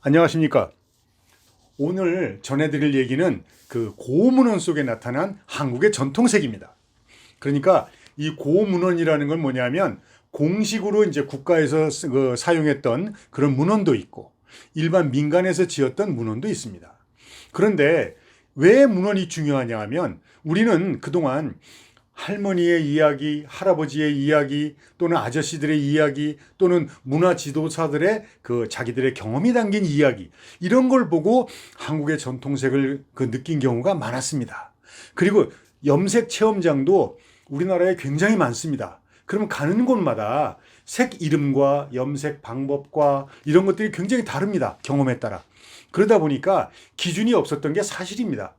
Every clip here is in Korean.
안녕하십니까. 오늘 전해드릴 얘기는 그 고문원 속에 나타난 한국의 전통색입니다. 그러니까 이 고문원이라는 건 뭐냐면 공식으로 이제 국가에서 사용했던 그런 문헌도 있고 일반 민간에서 지었던 문헌도 있습니다. 그런데 왜 문헌이 중요하냐 하면 우리는 그동안 할머니의 이야기, 할아버지의 이야기, 또는 아저씨들의 이야기, 또는 문화 지도사들의 자기들의 경험이 담긴 이야기, 이런 걸 보고 한국의 전통색을 느낀 경우가 많았습니다. 그리고 염색 체험장도 우리나라에 굉장히 많습니다. 그러면 가는 곳마다 색 이름과 염색 방법과 이런 것들이 굉장히 다릅니다. 경험에 따라. 그러다 보니까 기준이 없었던 게 사실입니다.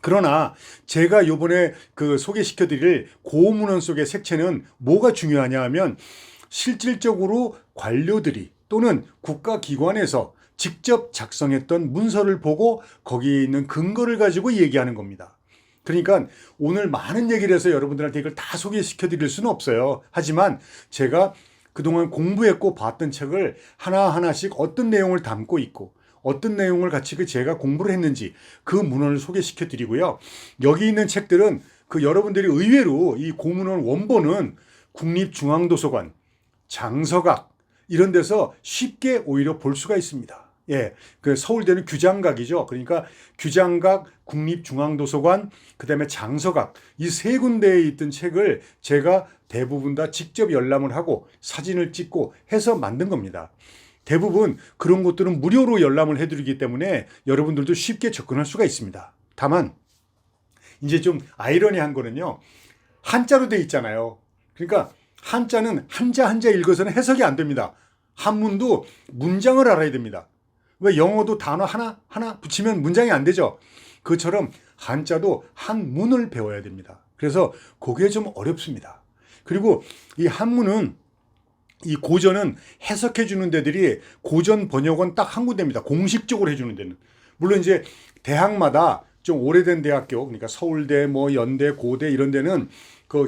그러나 제가 요번에 소개시켜드릴 고문헌 속의 색채는 뭐가 중요하냐 하면 실질적으로 관료들이 또는 국가기관에서 직접 작성했던 문서를 보고 거기에 있는 근거를 가지고 얘기하는 겁니다. 그러니까 오늘 많은 얘기를 해서 여러분들한테 이걸 다 소개시켜드릴 수는 없어요. 하지만 제가 그동안 공부했고 봤던 책을 하나하나씩 어떤 내용을 담고 있고 어떤 내용을 같이 제가 공부를 했는지 그 문헌을 소개시켜 드리고요. 여기 있는 책들은 여러분들이 의외로 이 고문헌 원본은 국립중앙도서관, 장서각 이런 데서 쉽게 오히려 볼 수가 있습니다. 예, 서울대는 규장각이죠. 그러니까 규장각, 국립중앙도서관, 그다음에 장서각 이 세 군데에 있던 책을 제가 대부분 다 직접 열람을 하고 사진을 찍고 해서 만든 겁니다. 대부분 그런 것들은 무료로 열람을 해드리기 때문에 여러분들도 쉽게 접근할 수가 있습니다. 다만 이제 좀 아이러니한 거는요. 한자로 돼 있잖아요. 그러니까 한자는 한자 한자 읽어서는 해석이 안 됩니다. 한문도 문장을 알아야 됩니다. 왜 영어도 단어 하나 붙이면 문장이 안 되죠. 그처럼 한자도 한문을 배워야 됩니다. 그래서 그게 좀 어렵습니다. 그리고 이 한문은 이 고전은 해석해 주는 데들이 고전 번역원 딱 한 군데입니다. 공식적으로 해주는 데는. 물론 이제 대학마다 좀 오래된 대학교, 그러니까 서울대, 연대, 고대 이런 데는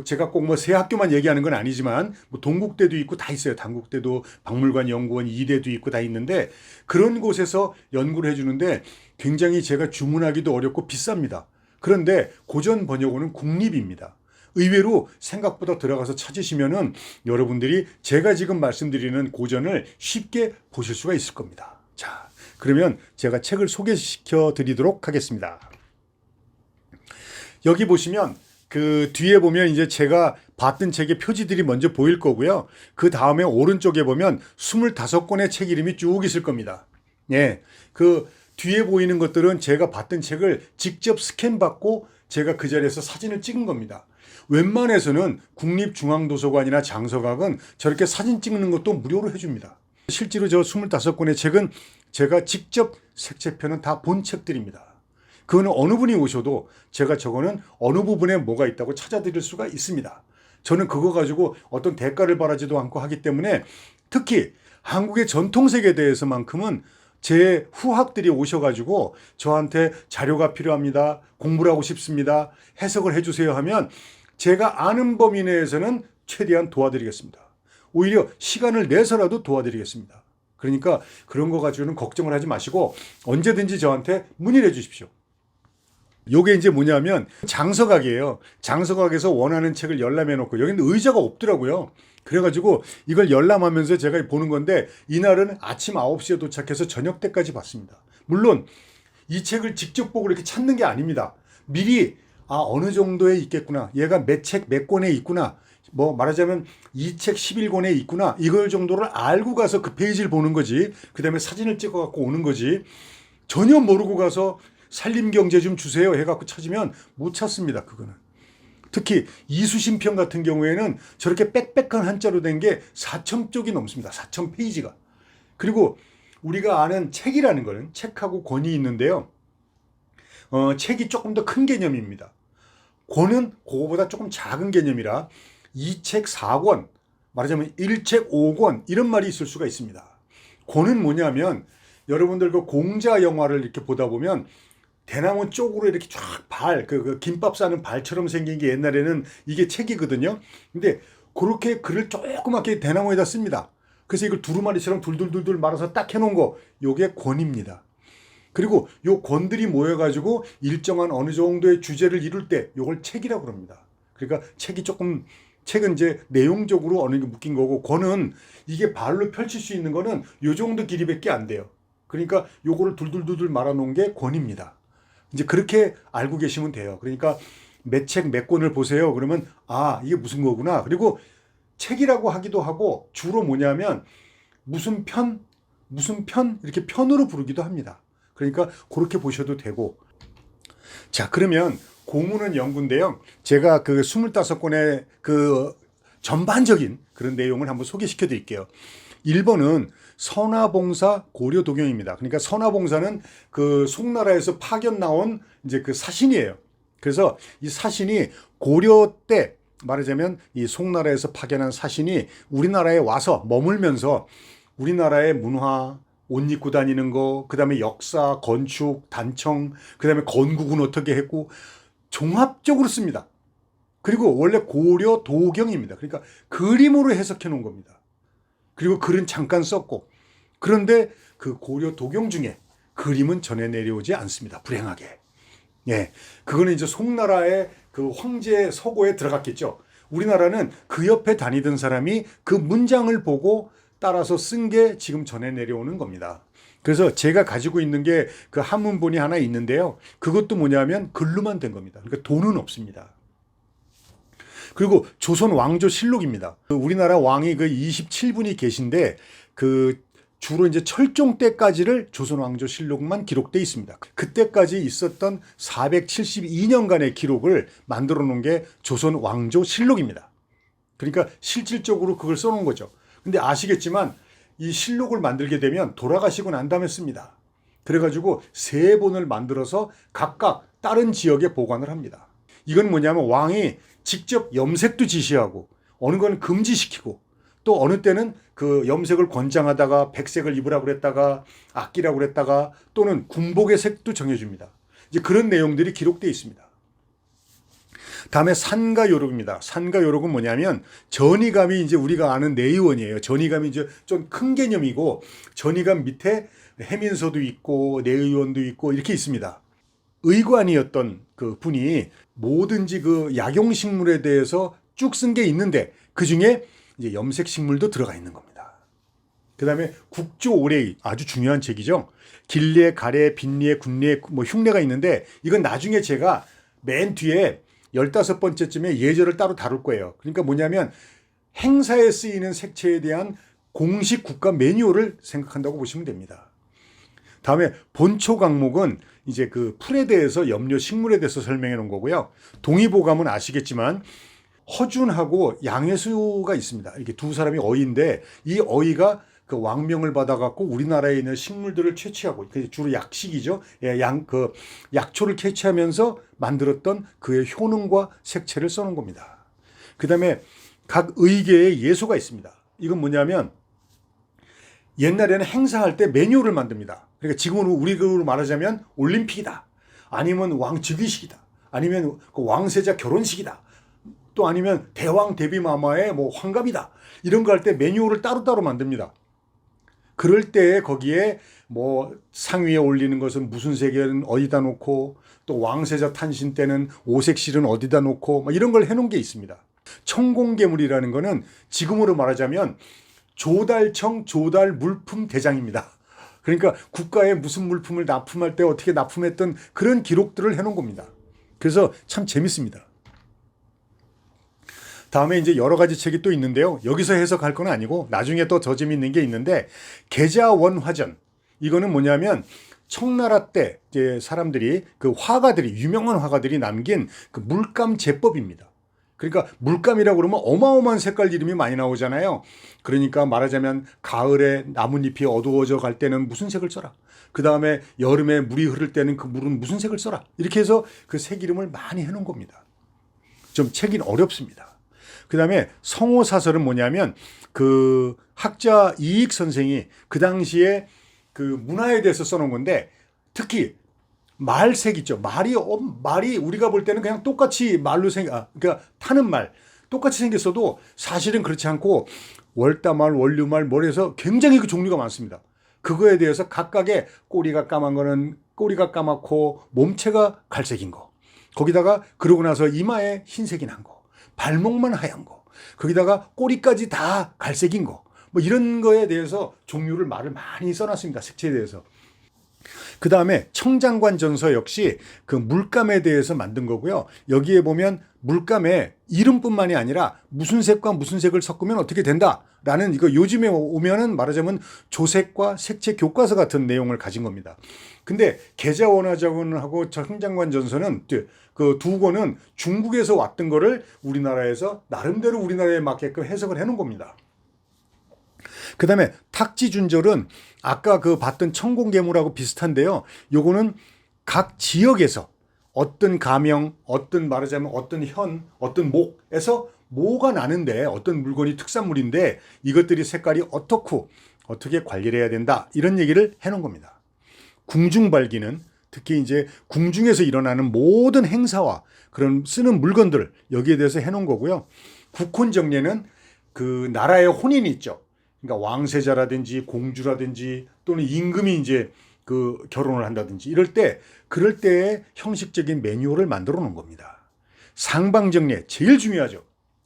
제가 꼭 세 학교만 얘기하는 건 아니지만 동국대도 있고 다 있어요. 단국대도 박물관 연구원, 이대도 있고 다 있는데 그런 곳에서 연구를 해주는데 굉장히 제가 주문하기도 어렵고 비쌉니다. 그런데 고전 번역원은 국립입니다. 의외로 생각보다 들어가서 찾으시면은 여러분들이 제가 지금 말씀드리는 고전을 쉽게 보실 수가 있을 겁니다. 자, 그러면 제가 책을 소개시켜 드리도록 하겠습니다. 여기 보시면 뒤에 보면 이제 제가 봤던 책의 표지들이 먼저 보일 거고요. 그 다음에 오른쪽에 보면 25권의 책 이름이 쭉 있을 겁니다. 예. 뒤에 보이는 것들은 제가 봤던 책을 직접 스캔받고 제가 그 자리에서 사진을 찍은 겁니다. 웬만해서는 국립중앙도서관이나 장서각은 저렇게 사진 찍는 것도 무료로 해줍니다. 실제로 저 25권의 책은 제가 직접 색채표는 다 본 책들입니다. 그거는 어느 분이 오셔도 제가 저거는 어느 부분에 뭐가 있다고 찾아드릴 수가 있습니다. 저는 그거 가지고 어떤 대가를 바라지도 않고 하기 때문에 특히 한국의 전통색에 대해서만큼은 제 후학들이 오셔가지고 저한테 자료가 필요합니다. 공부를 하고 싶습니다. 해석을 해주세요 하면 제가 아는 범위 내에서는 최대한 도와드리겠습니다. 오히려 시간을 내서라도 도와드리겠습니다. 그러니까 그런 거 가지고는 걱정을 하지 마시고 언제든지 저한테 문의를 해주십시오. 요게 이제 뭐냐면 장서각이에요. 장서각에서 원하는 책을 열람해놓고 여기는 의자가 없더라고요. 그래가지고 이걸 열람하면서 제가 보는 건데 이날은 아침 9시에 도착해서 저녁 때까지 봤습니다. 물론 이 책을 직접 보고 이렇게 찾는 게 아닙니다. 미리 어느 정도에 있겠구나. 얘가 몇 책 몇 권에 있구나. 말하자면 이 책 11권에 있구나. 이걸 정도를 알고 가서 그 페이지를 보는 거지. 그 다음에 사진을 찍어 갖고 오는 거지. 전혀 모르고 가서 산림경제 좀 주세요 해갖고 찾으면 못 찾습니다. 그거는. 특히 이수신편 같은 경우에는 저렇게 빽빽한 한자로 된 게 4,000쪽이 넘습니다. 4,000페이지가. 그리고 우리가 아는 책이라는 거는 책하고 권이 있는데요. 책이 조금 더 큰 개념입니다. 권은 그거보다 조금 작은 개념이라 2책 4권, 말하자면 1책 5권 이런 말이 있을 수가 있습니다. 권은 뭐냐면 여러분들 공자 영화를 이렇게 보다 보면 대나무 쪽으로 이렇게 쫙 김밥 싸는 발처럼 생긴 게 옛날에는 이게 책이거든요. 근데 그렇게 글을 조그맣게 대나무에다 씁니다. 그래서 이걸 두루마리처럼 둘둘둘둘 말아서 딱 해놓은 거, 요게 권입니다. 그리고 요 권들이 모여가지고 일정한 어느 정도의 주제를 이룰 때 요걸 책이라고 그럽니다. 그러니까 책은 이제 내용적으로 어느 게 묶인 거고, 권은 이게 발로 펼칠 수 있는 거는 요 정도 길이밖에 안 돼요. 그러니까 요거를 둘둘둘둘 말아놓은 게 권입니다. 이제 그렇게 알고 계시면 돼요. 그러니까 몇 책 몇 권을 보세요. 그러면 아, 이게 무슨 거구나. 그리고 책이라고 하기도 하고 주로 뭐냐면 무슨 편 이렇게 편으로 부르기도 합니다. 그러니까 그렇게 보셔도 되고. 자, 그러면 고문은 연구인데요. 제가 그 25권의 그 전반적인 그런 내용을 한번 소개시켜 드릴게요. 1번은 선화봉사 고려도경입니다. 그러니까 선화봉사는 그 송나라에서 파견 나온 이제 그 사신이에요. 그래서 이 사신이 고려 때 말하자면 이 송나라에서 파견한 사신이 우리나라에 와서 머물면서 우리나라의 문화, 옷 입고 다니는 거, 그 다음에 역사, 건축, 단청, 그 다음에 건국은 어떻게 했고 종합적으로 씁니다. 그리고 원래 고려 도경입니다. 그러니까 그림으로 해석해 놓은 겁니다. 그리고 글은 잠깐 썼고, 그런데 그 고려 도경 중에 그림은 전해 내려오지 않습니다. 불행하게. 예, 그거는 이제 송나라의 그 황제 서고에 들어갔겠죠. 우리나라는 그 옆에 다니던 사람이 그 문장을 보고 따라서 쓴 게 지금 전해 내려오는 겁니다. 그래서 제가 가지고 있는 게 그 한문본이 하나 있는데요. 그것도 뭐냐면 글로만 된 겁니다. 그러니까 돈은 없습니다. 그리고 조선 왕조 실록입니다. 우리나라 왕이 그 27분이 계신데 그 주로 이제 철종 때까지를 조선 왕조 실록만 기록돼 있습니다. 그때까지 있었던 472년간의 기록을 만들어 놓은 게 조선 왕조 실록입니다. 그러니까 실질적으로 그걸 써놓은 거죠. 근데 아시겠지만 이 실록을 만들게 되면 돌아가시고 난 다음에 씁니다. 그래가지고 3본을 만들어서 각각 다른 지역에 보관을 합니다. 이건 뭐냐면 왕이 직접 염색도 지시하고 어느 건 금지시키고 또 어느 때는 그 염색을 권장하다가 백색을 입으라고 그랬다가 아끼라고 그랬다가 또는 군복의 색도 정해줍니다. 이제 그런 내용들이 기록되어 있습니다. 다음에 산가요록입니다. 산가요록은 뭐냐면 전이감이 이제 우리가 아는 내의원이에요. 전이감이 이제 좀 큰 개념이고 전이감 밑에 해민서도 있고 내의원도 있고 이렇게 있습니다. 의관이었던 그 분이 뭐든지 그 약용식물에 대해서 쭉 쓴 게 있는데 그 중에 이제 염색식물도 들어가 있는 겁니다. 그 다음에 국조오례의 아주 중요한 책이죠. 길례, 가례, 빈례, 군례, 뭐 흉례가 있는데 이건 나중에 제가 맨 뒤에 15번째쯤에 예절을 따로 다룰 거예요. 그러니까 뭐냐면 행사에 쓰이는 색채에 대한 공식 국가 매뉴얼을 생각한다고 보시면 됩니다. 다음에 본초 강목은 이제 그 풀에 대해서 염료 식물에 대해서 설명해 놓은 거고요. 동의보감은 아시겠지만 허준하고 양해수가 있습니다. 이렇게 두 사람이 어이인데 이 어이가 그 왕명을 받아갖고 우리나라에 있는 식물들을 채취하고 주로 약식이죠. 그 약초를 채취하면서 만들었던 그의 효능과 색채를 써놓은 겁니다. 그 다음에 각 의계에 예소가 있습니다. 이건 뭐냐면 옛날에는 행사할 때 매뉴얼을 만듭니다. 그러니까 지금은 우리로 말하자면 올림픽이다. 아니면 왕즉위식이다. 아니면 그 왕세자 결혼식이다. 또 아니면 대왕 대비마마의 뭐 환갑이다. 이런 거 할 때 매뉴얼을 따로따로 만듭니다. 그럴 때 거기에 뭐 상위에 올리는 것은 무슨 색은 어디다 놓고 또 왕세자 탄신 때는 오색실은 어디다 놓고 뭐 이런 걸 해놓은 게 있습니다. 청공괴물이라는 거는 지금으로 말하자면 조달청 조달 물품 대장입니다. 그러니까 국가에 무슨 물품을 납품할 때 어떻게 납품했던 그런 기록들을 해놓은 겁니다. 그래서 참 재밌습니다. 다음에 이제 여러 가지 책이 또 있는데요. 여기서 해석할 건 아니고 나중에 또 더 재밌는 게 있는데 계자원화전. 이거는 뭐냐면 청나라 때 이제 사람들이 그 화가들이 유명한 화가들이 남긴 그 물감 제법입니다. 그러니까 물감이라고 그러면 어마어마한 색깔 이름이 많이 나오잖아요. 그러니까 말하자면 가을에 나뭇잎이 어두워져 갈 때는 무슨 색을 써라. 그 다음에 여름에 물이 흐를 때는 그 물은 무슨 색을 써라. 이렇게 해서 그 색 이름을 많이 해놓은 겁니다. 좀 책이 어렵습니다. 그 다음에 성호사설은 뭐냐면 그 학자 이익 선생이 그 당시에 그 문화에 대해서 써놓은 건데 특히 말색 있죠. 말이 우리가 볼 때는 그냥 똑같이 그러니까 타는 말 똑같이 생겼어도 사실은 그렇지 않고 월다말, 원류말, 뭐래서 굉장히 그 종류가 많습니다. 그거에 대해서 각각의 꼬리가 까만 거는 꼬리가 까맣고 몸체가 갈색인 거. 거기다가 그러고 나서 이마에 흰색이 난 거. 발목만 하얀 거. 거기다가 꼬리까지 다 갈색인 거. 뭐 이런 거에 대해서 종류를 말을 많이 써놨습니다. 색채에 대해서. 그 다음에 청장관 전서 역시 그 물감에 대해서 만든 거고요. 여기에 보면 물감에 이름뿐만이 아니라 무슨 색과 무슨 색을 섞으면 어떻게 된다라는 이거 요즘에 오면은 말하자면 조색과 색채 교과서 같은 내용을 가진 겁니다. 근데 계자원화자원하고 청장관 전서는 그 두 권은 중국에서 왔던 거를 우리나라에서 나름대로 우리나라에 맞게끔 해석을 해놓은 겁니다. 그 다음에 탁지준절은 아까 그 봤던 천공계물하고 비슷한데요. 요거는 각 지역에서 어떤 가명, 어떤 말하자면 어떤 현, 어떤 목에서 뭐가 나는데 어떤 물건이 특산물인데 이것들이 색깔이 어떻고 어떻게 관리를 해야 된다. 이런 얘기를 해놓은 겁니다. 궁중발기는 특히 이제 궁중에서 일어나는 모든 행사와 그런 쓰는 물건들 여기에 대해서 해놓은 거고요. 국혼정례는 그 나라의 혼인이 있죠. 그러니까 왕세자라든지 공주라든지 또는 임금이 이제 그 결혼을 한다든지 이럴 때 그럴 때의 형식적인 매뉴얼을 만들어 놓은 겁니다. 상방정례 제일 중요하죠.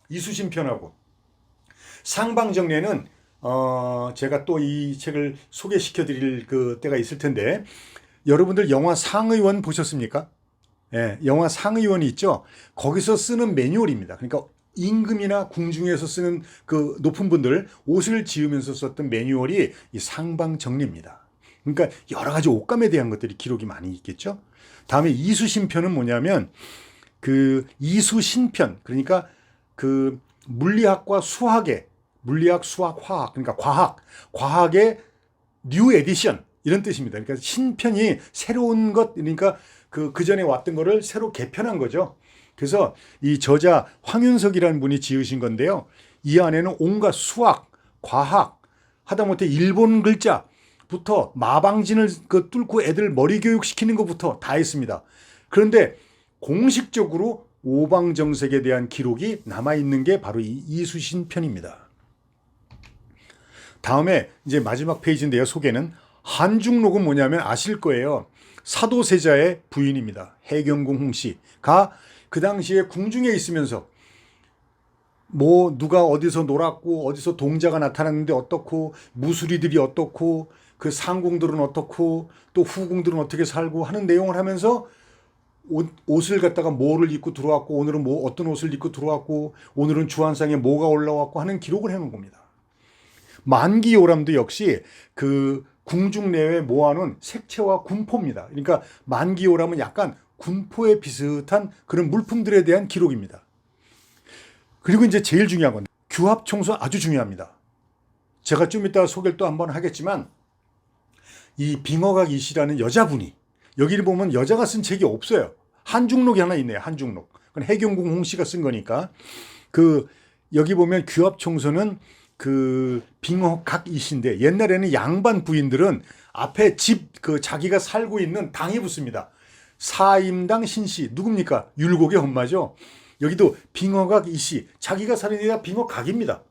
이수신편하고 상방정례는 제가 또 이 책을 소개시켜 드릴 그 때가 있을 텐데 여러분들 영화 상의원 보셨습니까? 예, 영화 상의원이 있죠. 거기서 쓰는 매뉴얼입니다. 그러니까 임금이나 궁중에서 쓰는 그 높은 분들 옷을 지으면서 썼던 매뉴얼이 이 상방정례입니다. 그러니까 여러 가지 옷감에 대한 것들이 기록이 많이 있겠죠. 다음에 이수신편은 뭐냐면 그 이수신편 그러니까 그 물리학과 수학의 물리학, 수학, 화학 그러니까 과학의 뉴 에디션 이런 뜻입니다. 그러니까 신편이 새로운 것 그러니까 그 전에 왔던 거를 새로 개편한 거죠. 그래서 이 저자 황윤석이라는 분이 지으신 건데요. 이 안에는 온갖 수학, 과학, 하다못해 일본 글자부터 마방진을 그 뚫고 애들 머리 교육시키는 것부터 다 했습니다. 그런데 공식적으로 오방정색에 대한 기록이 남아있는 게 바로 이 이수신편입니다. 다음에 이제 마지막 페이지인데요. 소개는 한중록은 뭐냐면 아실 거예요. 사도세자의 부인입니다. 해경궁 홍씨가 그 당시에 궁중에 있으면서 뭐 누가 어디서 놀았고 어디서 동자가 나타났는데 어떻고 무수리들이 어떻고 그 상궁들은 어떻고 또 후궁들은 어떻게 살고 하는 내용을 하면서 옷을 갖다가 뭐를 입고 들어왔고 오늘은 뭐 어떤 옷을 입고 들어왔고 오늘은 주한상에 뭐가 올라왔고 하는 기록을 해놓은 겁니다. 만기요람도 역시 그 궁중 내에 모아놓은 색채와 군포입니다. 그러니까 만기요람은 약간 군포에 비슷한 그런 물품들에 대한 기록입니다. 그리고 이제 제일 중요한 건 규합청소 아주 중요합니다. 제가 좀 이따 소개를 또 한번 하겠지만 이 빙어각 이씨라는 여자분이 여기를 보면 여자가 쓴 책이 없어요. 한중록이 하나 있네요. 한중록. 그건 해경궁 홍씨가 쓴 거니까 그 여기 보면 규합청소는 그 빙어각 이씨인데 옛날에는 양반 부인들은 앞에 집 그 자기가 살고 있는 당이 붙습니다. 사임당 신씨 누굽니까? 율곡의 엄마죠. 여기도 빙어각 이씨 자기가 사는 데가 빙어각입니다.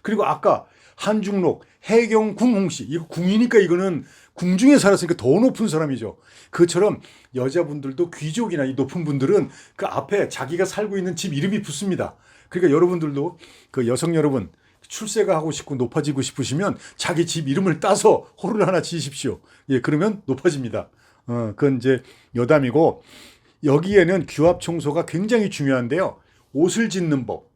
그리고 아까 한중록 해경궁 홍씨 이거 궁이니까 이거는 궁중에 살았으니까 더 높은 사람이죠. 그처럼 여자분들도 귀족이나 이 높은 분들은 그 앞에 자기가 살고 있는 집 이름이 붙습니다. 그러니까 여러분들도 그 여성 여러분 출세가 하고 싶고 높아지고 싶으시면 자기 집 이름을 따서 호를 하나 지으십시오. 예, 그러면 높아집니다. 그건 이제 여담이고 여기에는 규합 청소가 굉장히 중요한데요. 옷을 짓는 법,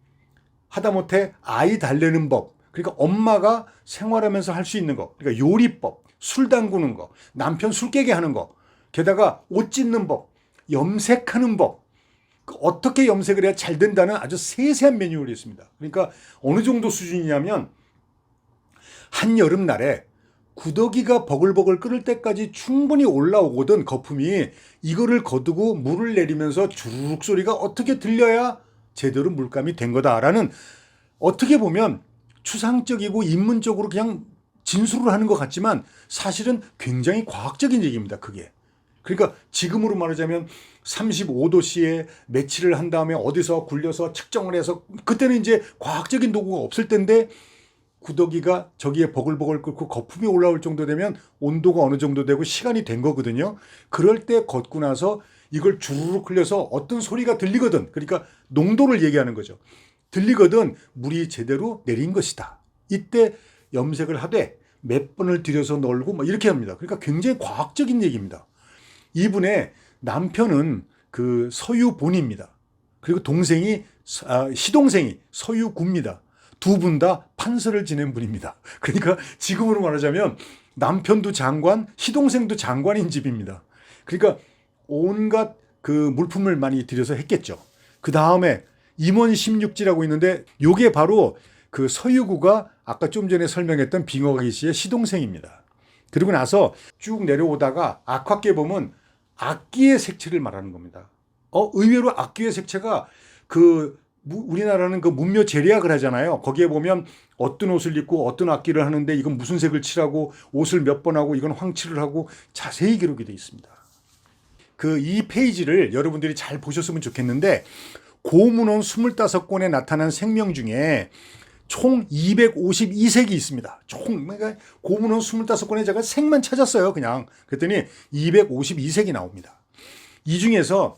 하다못해 아이 달래는 법, 그러니까 엄마가 생활하면서 할 수 있는 거, 그러니까 요리법, 술 담그는 거, 남편 술 깨게 하는 거, 게다가 옷 짓는 법, 염색하는 법, 어떻게 염색을 해야 잘 된다는 아주 세세한 매뉴얼이 있습니다. 그러니까 어느 정도 수준이냐면 한여름날에 구더기가 버글버글 끓을 때까지 충분히 올라오거든 거품이 이거를 거두고 물을 내리면서 주르륵 소리가 어떻게 들려야 제대로 물감이 된 거다라는 어떻게 보면 추상적이고 인문적으로 그냥 진술을 하는 것 같지만 사실은 굉장히 과학적인 얘기입니다. 그게. 그러니까 지금으로 말하자면 35도씨에 매치를 한 다음에 어디서 굴려서 측정을 해서 그때는 이제 과학적인 도구가 없을 텐데 구더기가 저기에 버글버글 끓고 거품이 올라올 정도 되면 온도가 어느 정도 되고 시간이 된 거거든요. 그럴 때 걷고 나서 이걸 주르륵 흘려서 어떤 소리가 들리거든. 그러니까 농도를 얘기하는 거죠. 들리거든 물이 제대로 내린 것이다. 이때 염색을 하되 몇 번을 들여서 널고 뭐 이렇게 합니다. 그러니까 굉장히 과학적인 얘기입니다. 이분의 남편은 그 서유본입니다. 그리고 동생이 시동생이 서유구입니다. 두 분 다 판서를 지낸 분입니다. 그러니까 지금으로 말하자면 남편도 장관, 시동생도 장관인 집입니다. 그러니까 온갖 그 물품을 많이 들여서 했겠죠. 그 다음에 임원 16지라고 있는데 요게 바로 그 서유구가 아까 좀 전에 설명했던 빙어기 씨의 시동생입니다. 그리고 나서 쭉 내려오다가 악화께 보면 악기의 색채를 말하는 겁니다. 의외로 악기의 색채가 그 우리나라는 그 문묘 재래악을 하잖아요. 거기에 보면 어떤 옷을 입고 어떤 악기를 하는데 이건 무슨 색을 칠하고 옷을 몇 번 하고 이건 황칠을 하고 자세히 기록이 되어 있습니다. 그 이 페이지를 여러분들이 잘 보셨으면 좋겠는데 고문헌 25권에 나타난 생명 중에 총 252색이 있습니다. 그러니까 고문헌 25권에 제가 색만 찾았어요. 그냥 그랬더니 252색이 나옵니다. 이 중에서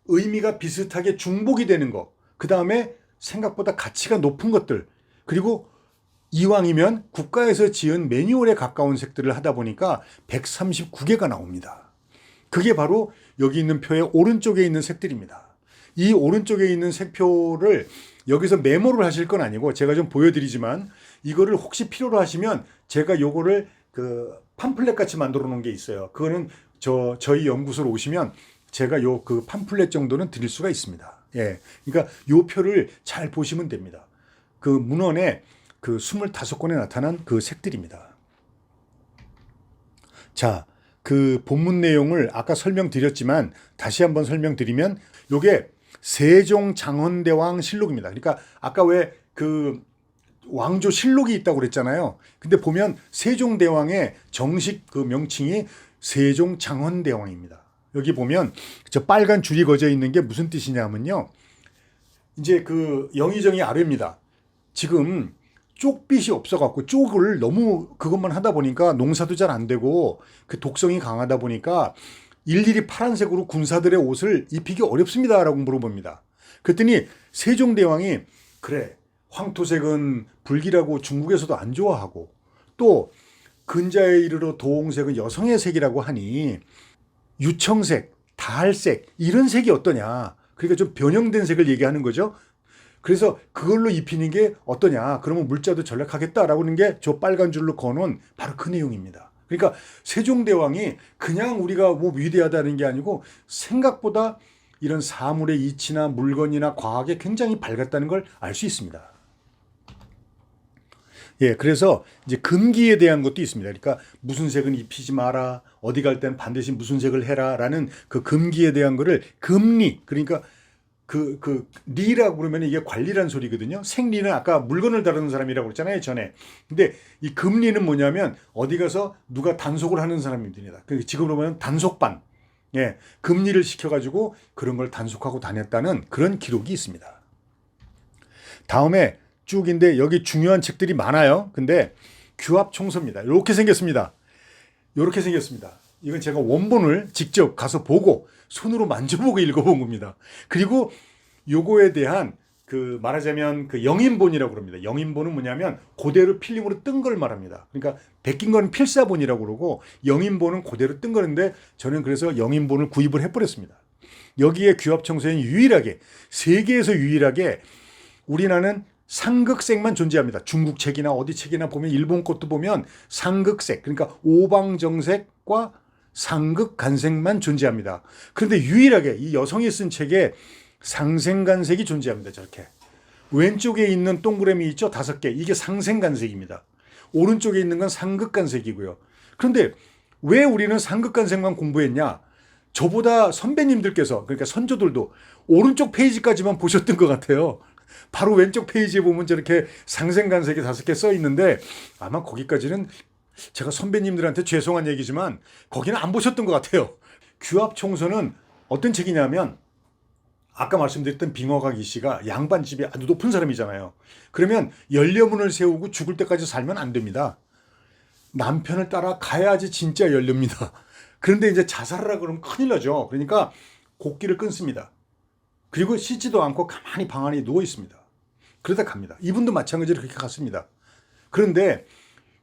의미가 비슷하게 중복이 되는 거, 그 다음에 생각보다 가치가 높은 것들, 그리고 이왕이면 국가에서 지은 매뉴얼에 가까운 색들을 하다 보니까 139개가 나옵니다. 그게 바로 여기 있는 표의 오른쪽에 있는 색들입니다. 이 오른쪽에 있는 색표를 여기서 메모를 하실 건 아니고 제가 좀 보여드리지만 이거를 혹시 필요로 하시면 제가 요거를 그 팜플렛 같이 만들어 놓은 게 있어요. 그거는 저희 연구소로 오시면 제가 요 그 팜플렛 정도는 드릴 수가 있습니다. 예. 그러니까 요 표를 잘 보시면 됩니다. 그 문헌에 그 25권에 나타난 그 색들입니다. 자, 그 본문 내용을 아까 설명드렸지만 다시 한번 설명드리면 요게 세종장헌대왕 실록입니다. 그러니까 아까 왜 그 왕조 실록이 있다고 그랬잖아요. 근데 보면 세종대왕의 정식 그 명칭이 세종장헌대왕입니다. 여기 보면 저 빨간 줄이 그어져 있는 게 무슨 뜻이냐면요. 이제 그 영의정이 아래입니다. 지금 쪽빛이 없어갖고 쪽을 너무 그것만 하다 보니까 농사도 잘 안 되고 그 독성이 강하다 보니까 일일이 파란색으로 군사들의 옷을 입히기 어렵습니다라고 물어봅니다. 그랬더니 세종대왕이 그래 황토색은 불길하고 중국에서도 안 좋아하고 또 근자에 이르러 도홍색은 여성의 색이라고 하니 유청색, 다할색 이런 색이 어떠냐. 그러니까 좀 변형된 색을 얘기하는 거죠. 그래서 그걸로 입히는 게 어떠냐. 그러면 물자도 전락하겠다라고 하는 게 저 빨간 줄로 그어놓은 바로 그 내용입니다. 그러니까 세종대왕이 그냥 우리가 뭐 위대하다는 게 아니고 생각보다 이런 사물의 이치나 물건이나 과학에 굉장히 밝았다는 걸 알 수 있습니다. 예, 그래서 이제 금기에 대한 것도 있습니다. 그러니까 무슨 색은 입히지 마라, 어디 갈 때는 반드시 무슨 색을 해라라는 그 금기에 대한 거를 금리, 그러니까 리라고 그러면 이게 관리란 소리거든요. 생리는 아까 물건을 다루는 사람이라고 그랬잖아요, 전에. 근데 이 금리는 뭐냐면 어디 가서 누가 단속을 하는 사람입니다. 지금으로 보면 단속반. 예, 금리를 시켜가지고 그런 걸 단속하고 다녔다는 그런 기록이 있습니다. 다음에 쭉인데 여기 중요한 책들이 많아요. 근데 규합총서입니다. 이렇게 생겼습니다. 이렇게 생겼습니다. 이건 제가 원본을 직접 가서 보고 손으로 만져보고 읽어본 겁니다. 그리고 요거에 대한 그 말하자면 그 영인본이라고 그럽니다. 영인본은 뭐냐면 그대로 필름으로 뜬 걸 말합니다. 그러니까 베낀 건 필사본이라고 그러고 영인본은 그대로 뜬 거는데 저는 그래서 영인본을 구입을 해버렸습니다. 여기에 규합청서에는 유일하게 세계에서 유일하게 우리나라는 상극색만 존재합니다. 중국 책이나 어디 책이나 보면 일본 것도 보면 상극색 그러니까 오방정색과 상극간색만 존재합니다. 그런데 유일하게 이 여성이 쓴 책에 상생간색이 존재합니다. 저렇게 왼쪽에 있는 동그라미 있죠? 5개 이게 상생간색입니다. 오른쪽에 있는 건 상극간색이고요. 그런데 왜 우리는 상극간색만 공부했냐? 저보다 선배님들께서 그러니까 선조들도 오른쪽 페이지까지만 보셨던 것 같아요. 바로 왼쪽 페이지에 보면 저렇게 상생간색이 5개 써 있는데 아마 거기까지는 제가 선배님들한테 죄송한 얘기지만 거기는 안 보셨던 것 같아요. 규합총서는 어떤 책이냐면 아까 말씀드렸던 빙어각 이씨가 양반집에 아주 높은 사람이잖아요. 그러면 연료문을 세우고 죽을 때까지 살면 안 됩니다. 남편을 따라 가야지 진짜 연료입니다. 그런데 이제 자살을 하고 그러면 큰일 나죠. 그러니까 곡기를 끊습니다. 그리고 씻지도 않고 가만히 방 안에 누워 있습니다. 그러다 갑니다. 이분도 마찬가지로 그렇게 갔습니다. 그런데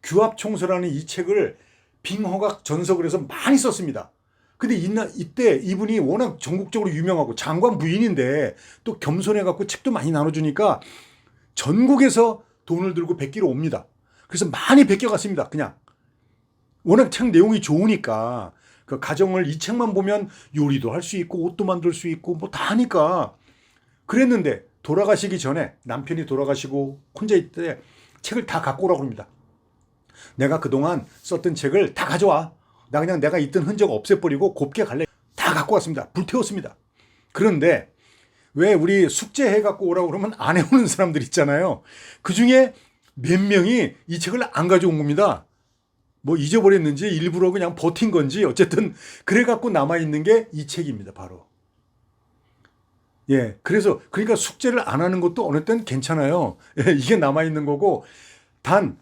규합총서라는 이 책을 빙허각 전석을 해서 많이 썼습니다. 근데 이때 이분이 워낙 전국적으로 유명하고 장관 부인인데 또 겸손해갖고 책도 많이 나눠주니까 전국에서 돈을 들고 베끼러 옵니다. 그래서 많이 베껴갔습니다. 그냥 워낙 책 내용이 좋으니까 그 가정을 이 책만 보면 요리도 할 수 있고 옷도 만들 수 있고 뭐 다 하니까 그랬는데 돌아가시기 전에 남편이 돌아가시고 혼자 있을 때 책을 다 갖고 오라고 합니다. 내가 그동안 썼던 책을 다 가져와. 나 그냥 내가 있던 흔적 없애버리고 곱게 갈래. 다 갖고 왔습니다. 불태웠습니다. 그런데 왜 우리 숙제해 갖고 오라고 그러면 안 해오는 사람들 있잖아요. 그중에 몇 명이 이 책을 안 가져온 겁니다. 뭐 잊어버렸는지 일부러 그냥 버틴 건지 어쨌든 그래 갖고 남아있는 게 이 책입니다. 바로. 예, 그래서 그러니까 숙제를 안 하는 것도 어느 땐 괜찮아요. 예, 이게 남아있는 거고 단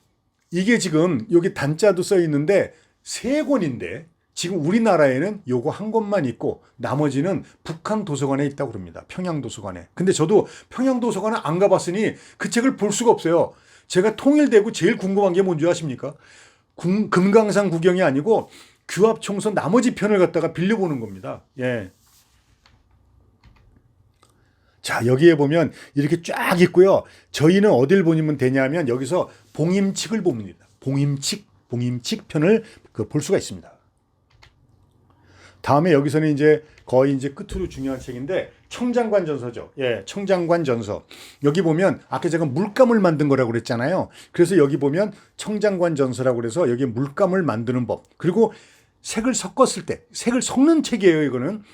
이게 지금 여기 단자도 써 있는데 3권인데 지금 우리나라에는 요거 한 권만 있고 나머지는 북한 도서관에 있다고 그럽니다. 평양 도서관에. 근데 저도 평양 도서관에 안 가봤으니 그 책을 볼 수가 없어요. 제가 통일되고 제일 궁금한 게 뭔지 아십니까? 금강산 구경이 아니고 규합총서 나머지 편을 갖다가 빌려보는 겁니다. 예. 자, 여기에 보면 이렇게 쫙 있고요. 저희는 어딜 보면 되냐면 여기서 봉임칙을 봅니다. 봉임칙 편을 볼 수가 있습니다. 다음에 여기서는 이제 거의 이제 끝으로 중요한 책인데 청장관 전서죠. 예, 청장관 전서. 여기 보면 아까 제가 물감을 만든 거라고 그랬잖아요. 그래서 여기 보면 청장관 전서라고 그래서 여기 물감을 만드는 법. 그리고 색을 섞었을 때 색을 섞는 책이에요. 이거는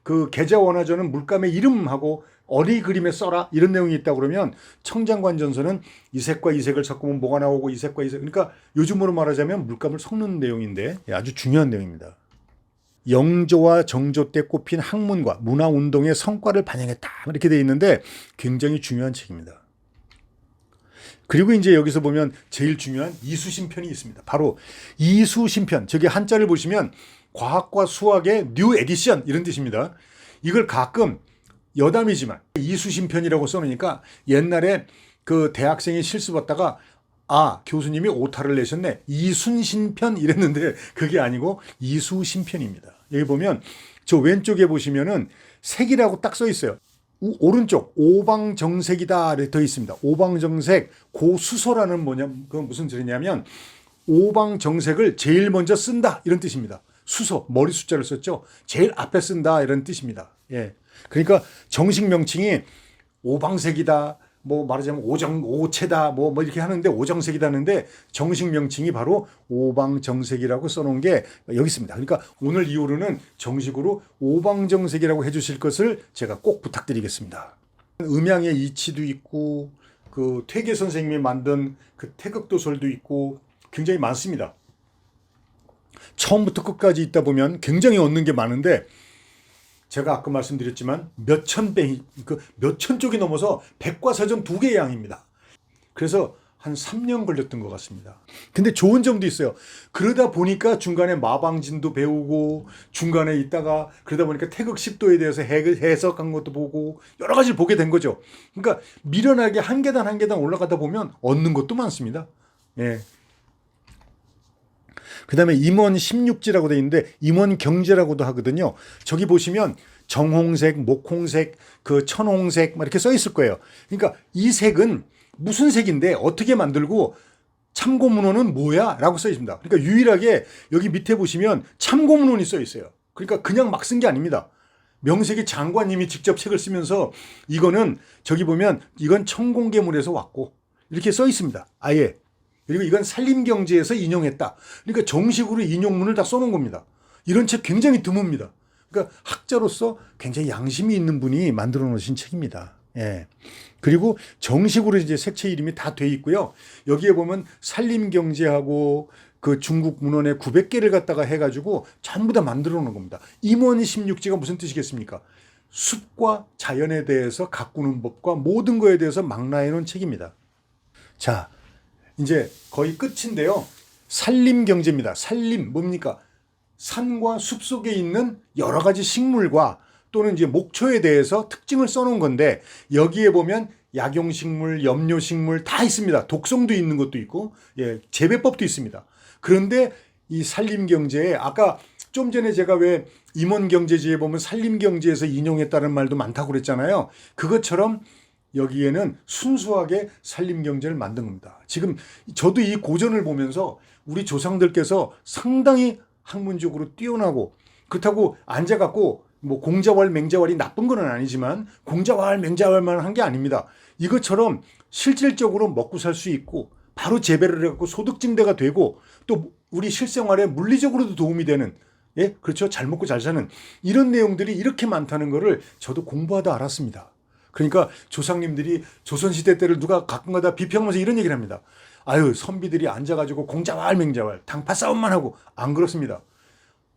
그 계좌 원화전은 물감의 이름하고 어리 그림에 써라 이런 내용이 있다 그러면 청장관 전서는 이 색과 이 색을 섞으면 뭐가 나오고 이 색과 이 색. 그러니까 요즘으로 말하자면 물감을 섞는 내용인데 아주 중요한 내용입니다. 영조와 정조 때 꼽힌 학문과 문화운동의 성과를 반영했다 이렇게 되어 있는데 굉장히 중요한 책입니다. 그리고 이제 여기서 보면 제일 중요한 이수신편이 있습니다. 바로 이수신편. 저기 한자를 보시면 과학과 수학의 뉴 에디션 이런 뜻입니다. 이걸 가끔 여담이지만 이수신편이라고 써놓으니까 옛날에 그 대학생이 실수 받다가 아, 교수님이 오타를 내셨네. 이순신편 이랬는데 그게 아니고 이수신편입니다. 여기 보면 저 왼쪽에 보시면은 색이라고 딱 써 있어요. 오른쪽 오방정색이다 더 있습니다. 오방정색 고수서라는 뭐냐 그건 무슨 뜻이냐면 오방정색을 제일 먼저 쓴다 이런 뜻입니다. 수서 머리 숫자를 썼죠. 제일 앞에 쓴다 이런 뜻입니다. 예. 그러니까 정식 명칭이 오방색이다. 뭐 말하자면 오체다 뭐 이렇게 하는데 오정색이다는데 정식 명칭이 바로 오방정색이라고 써놓은 게 여기 있습니다. 그러니까 오늘 이후로는 정식으로 오방정색이라고 해주실 것을 제가 꼭 부탁드리겠습니다. 음양의 이치도 있고 그 퇴계 선생님이 만든 그 태극도설도 있고 굉장히 많습니다. 처음부터 끝까지 있다 보면 굉장히 얻는 게 많은데 제가 아까 말씀드렸지만 몇천 쪽이 넘어서 백과사전 2개의 양입니다. 그래서 한 3년 걸렸던 것 같습니다. 근데 좋은 점도 있어요. 그러다 보니까 중간에 마방진도 배우고 중간에 있다가 그러다 보니까 태극식도에 대해서 해석한 것도 보고 여러 가지를 보게 된 거죠. 그러니까 미련하게 한 계단 한 계단 올라가다 보면 얻는 것도 많습니다. 예. 그 다음에 임원 16지라고 되어 있는데 임원 경제라고도 하거든요. 저기 보시면 정홍색, 목홍색, 그 천홍색 이렇게 써 있을 거예요. 그러니까 이 색은 무슨 색인데 어떻게 만들고 참고문헌은 뭐야? 라고 써 있습니다. 그러니까 유일하게 여기 밑에 보시면 참고문헌이 써 있어요. 그러니까 그냥 막 쓴 게 아닙니다. 명색이 장관님이 직접 책을 쓰면서 이거는 저기 보면 이건 청공계물에서 왔고 이렇게 써 있습니다. 아예. 그리고 이건 산림경제에서 인용했다. 그러니까 정식으로 인용문을 다 써놓은 겁니다. 이런 책 굉장히 드뭅니다. 그러니까 학자로서 굉장히 양심이 있는 분이 만들어 놓으신 책입니다. 예. 그리고 정식으로 이제 색채 이름이 다 돼 있고요. 여기에 보면 산림경제하고 그 중국 문헌의 900개를 갖다가 해가지고 전부 다 만들어 놓은 겁니다. 임원 16지가 무슨 뜻이겠습니까? 숲과 자연에 대해서 가꾸는 법과 모든 거에 대해서 망라해 놓은 책입니다. 자, 이제 거의 끝인데요. 산림경제입니다. 산림 뭡니까? 산과 숲 속에 있는 여러 가지 식물과 또는 이제 목초에 대해서 특징을 써놓은 건데, 여기에 보면 약용식물, 염료식물 다 있습니다. 독성도 있는 것도 있고, 예, 재배법도 있습니다. 그런데 이 산림경제에 아까 좀 전에 제가 왜 임원경제지에 보면 산림경제에서 인용했다는 말도 많다고 그랬잖아요. 그것처럼 여기에는 순수하게 산림경제를 만든 겁니다. 지금 저도 이 고전을 보면서 우리 조상들께서 상당히 학문적으로 뛰어나고, 그렇다고 앉아갖고 뭐 공자왈 맹자왈이 나쁜 건 아니지만 공자왈 맹자왈만 한 게 아닙니다. 이것처럼 실질적으로 먹고 살 수 있고 바로 재배를 해갖고 소득 증대가 되고 또 우리 실생활에 물리적으로도 도움이 되는, 예, 그렇죠. 잘 먹고 잘 사는 이런 내용들이 이렇게 많다는 거를 저도 공부하다 알았습니다. 그러니까 조상님들이 조선시대 때를 누가 가끔가다 비평하면서 이런 얘기를 합니다. 아유, 선비들이 앉아가지고 공자왈 맹자왈 당파 싸움만 하고. 안 그렇습니다.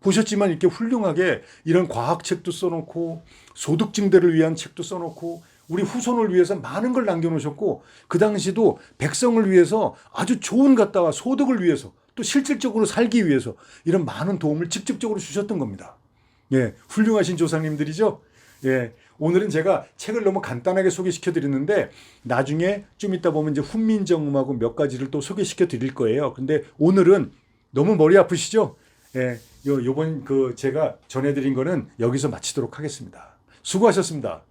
보셨지만 이렇게 훌륭하게 이런 과학책도 써놓고 소득 증대를 위한 책도 써놓고 우리 후손을 위해서 많은 걸 남겨놓으셨고, 그 당시도 백성을 위해서 아주 좋은 갖다가 소득을 위해서 또 실질적으로 살기 위해서 이런 많은 도움을 직접적으로 주셨던 겁니다. 예, 훌륭하신 조상님들이죠. 예, 오늘은 제가 책을 너무 간단하게 소개시켜 드렸는데 나중에 좀 이따 보면 이제 훈민정음하고 몇 가지를 또 소개시켜 드릴 거예요. 근데 오늘은 너무 머리 아프시죠? 예, 요번 제가 전해드린 거는 여기서 마치도록 하겠습니다. 수고하셨습니다.